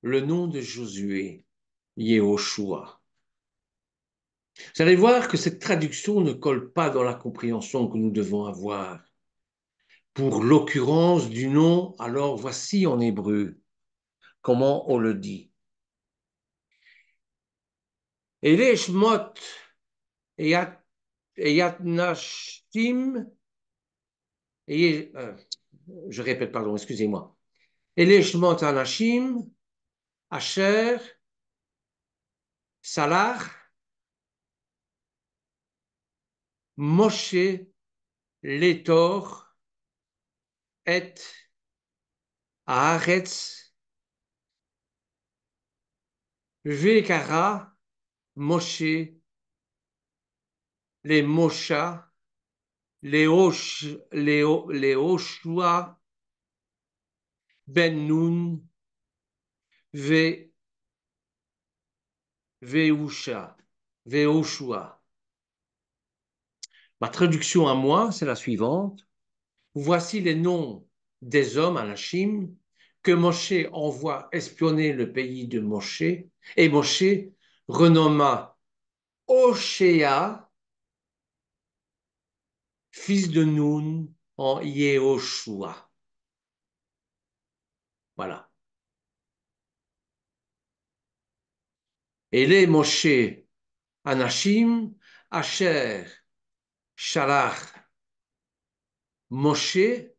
A: le nom de Josué, Yehoshua. Vous allez voir que cette traduction ne colle pas dans la compréhension que nous devons avoir. Pour l'occurrence du nom, alors voici en hébreu comment on le dit. Ele shmot eyat je répète, pardon, excusez-moi. « Ele shmot anashim asher Salar, Moshe, Letor, et Haaretz, Vekara, Moshe, les Mosha, les Oshua, Ben Nun, Ve, Veusha, Veoshua. Ma traduction à moi, c'est la suivante. Voici les noms des hommes, Anachim, que Moshe envoie espionner le pays de Moshe, et Moshe renomma Oshéa, fils de Nun, en Yehoshua. Voilà. Et les Moshe Anachim, Asher, Shalach, Moshe,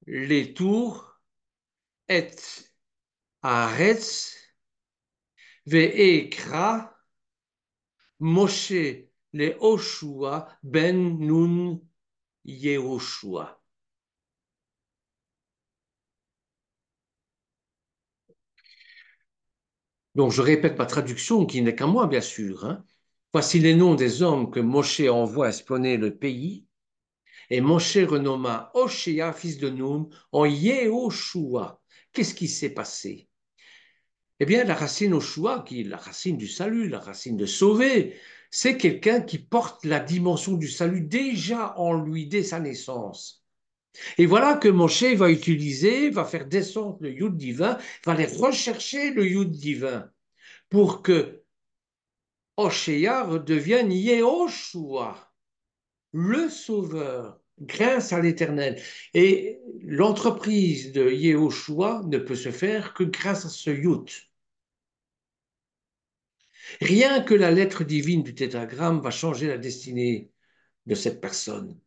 A: les tours, et Haaretz, Ve'ekra, Moshe, les Oshua, Ben Nun, Yehoshua. Donc, je répète ma traduction, qui n'est qu'à moi, bien sûr. Hein. Voici les noms des hommes que Moshe envoie espionner le pays. Et Moshe renomma Oshéa, fils de Nun, en Yehoshua. Qu'est-ce qui s'est passé? Eh bien, la racine Oshua, qui est la racine du salut, la racine de sauver, c'est quelqu'un qui porte la dimension du salut déjà en lui, dès sa naissance. Et voilà que Moshe va utiliser, va faire descendre le Yud divin, va aller rechercher le Yud divin pour que Oshéa redevienne Yehoshua, le sauveur, grâce à l'Éternel. Et l'entreprise de Yehoshua ne peut se faire que grâce à ce Yud. Rien que la lettre divine du tétragramme va changer la destinée de cette personne.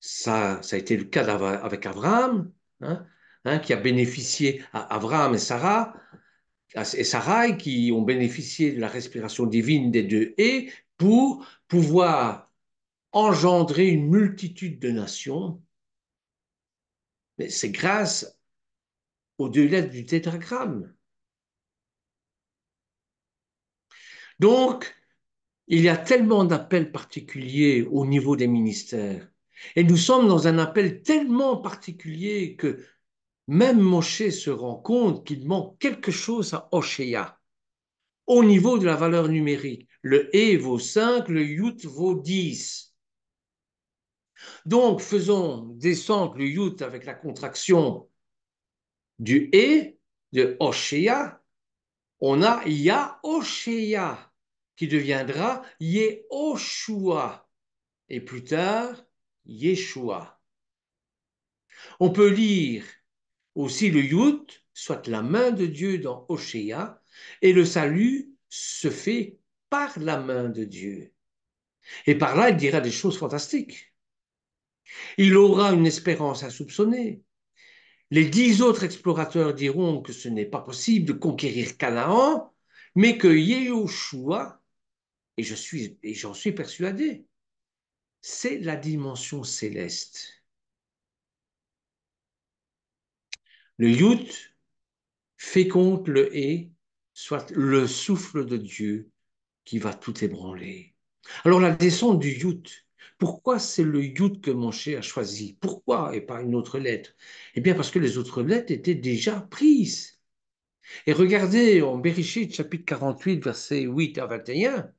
A: Ça a été le cas avec Abraham, hein, qui a bénéficié à Abraham et Sarai, qui ont bénéficié de la respiration divine des deux et pour pouvoir engendrer une multitude de nations. Mais c'est grâce aux deux lettres du tétragramme. Donc, il y a tellement d'appels particuliers au niveau des ministères. Et nous sommes dans un appel tellement particulier que même Moshe se rend compte qu'il manque quelque chose à Oshéa au niveau de la valeur numérique. Le E vaut 5, le Yut vaut 10. Donc, faisons descendre le Yut avec la contraction du E de Oshéa. On a Yaoshéa qui deviendra Yehoshua et plus tard Yeshua. On peut lire aussi le Yud, soit la main de Dieu dans Oshéa, et le salut se fait par la main de Dieu. Et par là, il dira des choses fantastiques. Il aura une espérance insoupçonnée. Les 10 autres explorateurs diront que ce n'est pas possible de conquérir Canaan, mais que Yehoshua, et j'en suis persuadé, c'est la dimension céleste. Le Yud féconde le Hé, soit le souffle de Dieu qui va tout ébranler. Alors la descente du Yud, pourquoi c'est le Yud que Moshe a choisi? Pourquoi et pas une autre lettre? Eh bien parce que les autres lettres étaient déjà prises. Et regardez en Bereshit chapitre 48 versets 8 à 21,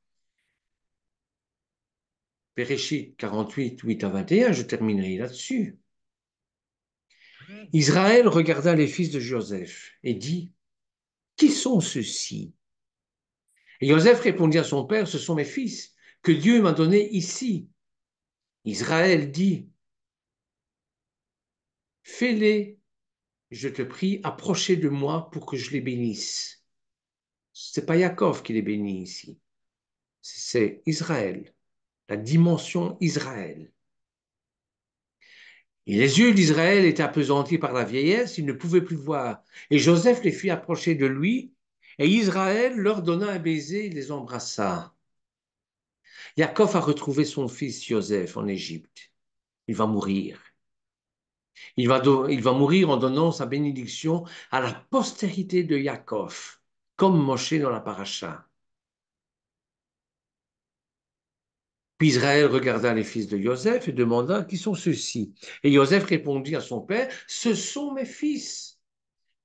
A: Bereshit 48, 8 à 21, je terminerai là-dessus. Israël regarda les fils de Joseph et dit, qui sont ceux-ci? Et Joseph répondit à son père, ce sont mes fils que Dieu m'a donnés ici. Israël dit, fais-les, je te prie, approcher de moi pour que je les bénisse. Ce n'est pas Yaakov qui les bénit ici, c'est Israël, la dimension Israël. Et les yeux d'Israël étaient appesantis par la vieillesse, ils ne pouvaient plus voir. Et Joseph les fit approcher de lui, et Israël leur donna un baiser et les embrassa. Yaakov a retrouvé son fils Joseph en Égypte. Il va mourir. Il va mourir en donnant sa bénédiction à la postérité de Yaakov, comme Moshe dans la paracha. Puis Israël regarda les fils de Joseph et demanda, qui sont ceux-ci? Et Joseph répondit à son père, ce sont mes fils.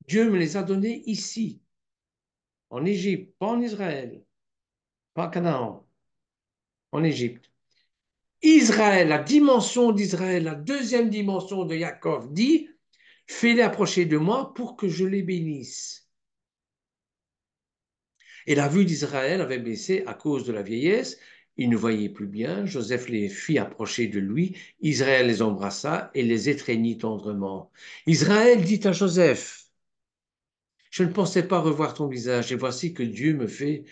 A: Dieu me les a donnés ici, en Égypte, pas en Israël, pas à Canaan, en Égypte. Israël, la dimension d'Israël, la deuxième dimension de Yaakov dit, fais-les approcher de moi pour que je les bénisse. Et la vue d'Israël avait baissé à cause de la vieillesse. Il ne voyait plus bien. Joseph les fit approcher de lui. Israël les embrassa et les étreignit tendrement. Israël dit à Joseph, je ne pensais pas revoir ton visage, et voici que Dieu me fait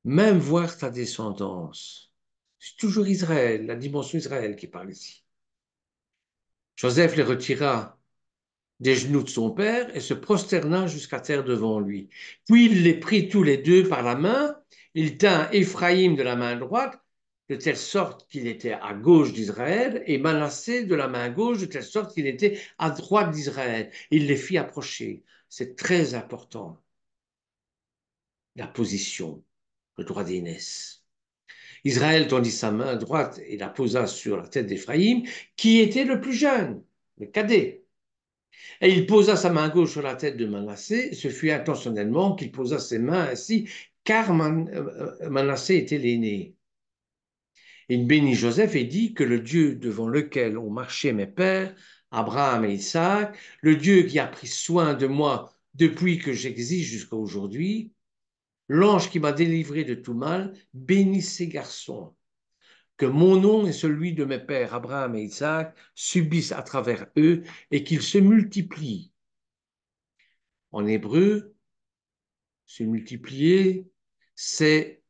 A: même voir ta descendance. C'est toujours Israël, la dimension Israël qui parle ici. Joseph les retira des genoux de son père et se prosterna jusqu'à terre devant lui. Puis il les prit tous les deux par la main, il tint Éphraïm de la main droite, de telle sorte qu'il était à gauche d'Israël, et Manassé de la main gauche, de telle sorte qu'il était à droite d'Israël. Il les fit approcher. C'est très important, la position, le droit d'aînesse. Israël tendit sa main droite et la posa sur la tête d'Éphraïm, qui était le plus jeune, le cadet. Et il posa sa main gauche sur la tête de Manassé. Ce fut intentionnellement qu'il posa ses mains ainsi, car Manassé était l'aîné. Il bénit Joseph et dit que le Dieu devant lequel ont marché mes pères, Abraham et Isaac, le Dieu qui a pris soin de moi depuis que j'existe jusqu'à aujourd'hui, l'ange qui m'a délivré de tout mal, bénit ces garçons. Que mon nom et celui de mes pères Abraham et Isaac subissent à travers eux et qu'ils se multiplient. En hébreu, se multiplier, c'est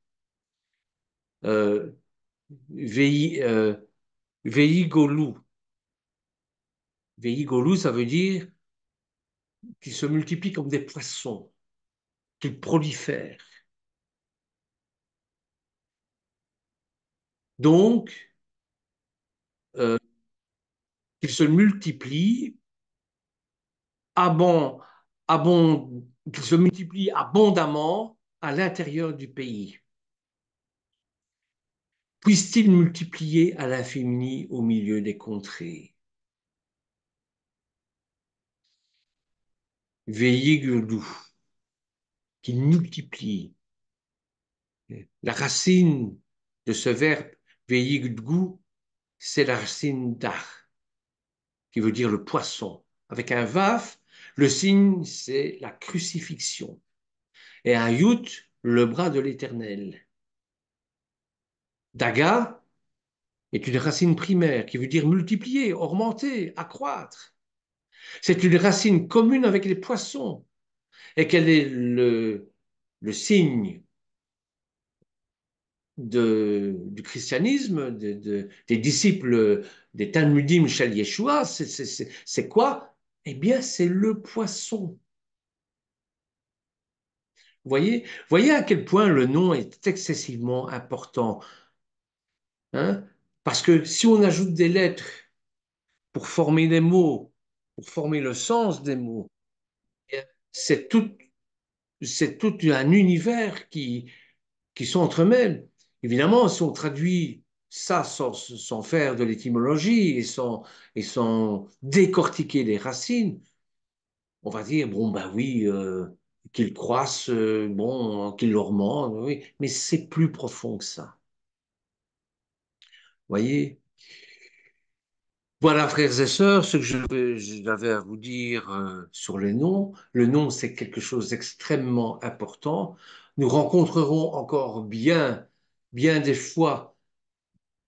A: euh, vei, veigolou. Veigolou, ça veut dire qu'ils se multiplient comme des poissons, qu'ils prolifèrent. Donc, euh, qu'ils se multiplient abond, qu'ils se multiplient abondamment à l'intérieur du pays. Puissent-ils multiplier à l'infini au milieu des contrées. Veillez-Gudou, qu'il multiplie. La racine de ce verbe veillez-Gudou, c'est la racine d'ar, qui veut dire le poisson. Avec un vaf, le signe, c'est la crucifixion. Et un yut, le bras de l'Éternel. Daga est une racine primaire qui veut dire multiplier, augmenter, accroître. C'est une racine commune avec les poissons. Et quel est le signe du christianisme, des disciples des Talmudim Shel Yeshua? C'est quoi? Eh bien, c'est le poisson. Voyez à quel point le nom est excessivement important. Hein? Parce que si on ajoute des lettres pour former des mots, pour former le sens des mots, c'est tout, c'est tout un univers qui s'entremêlent. Évidemment, si on traduit ça sans faire de l'étymologie et sans décortiquer les racines, on va dire, bon, ben oui, qu'ils croissent, bon, qu'ils leur mangent, oui, mais c'est plus profond que ça. Voyez? Voilà, frères et sœurs, ce que j'avais à vous dire sur les noms. Le nom, c'est quelque chose d'extrêmement important. Nous rencontrerons encore bien des fois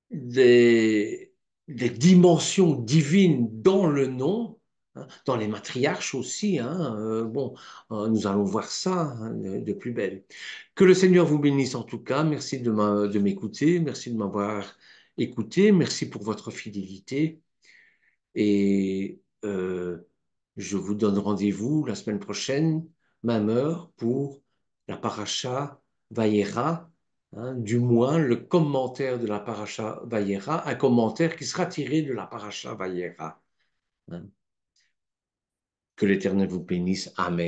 A: des, des dimensions divines dans le nom, hein, dans les matriarches aussi. Hein, bon, nous allons voir ça hein, de plus belle. Que le Seigneur vous bénisse en tout cas. Merci de m'écouter. Merci de m'avoir écouté. Merci pour votre fidélité. Et je vous donne rendez-vous la semaine prochaine, même heure, pour la paracha Vayera, hein, du moins le commentaire de la paracha Vayera, un commentaire qui sera tiré de la paracha Vayera. Hein. Que l'Éternel vous bénisse. Amen.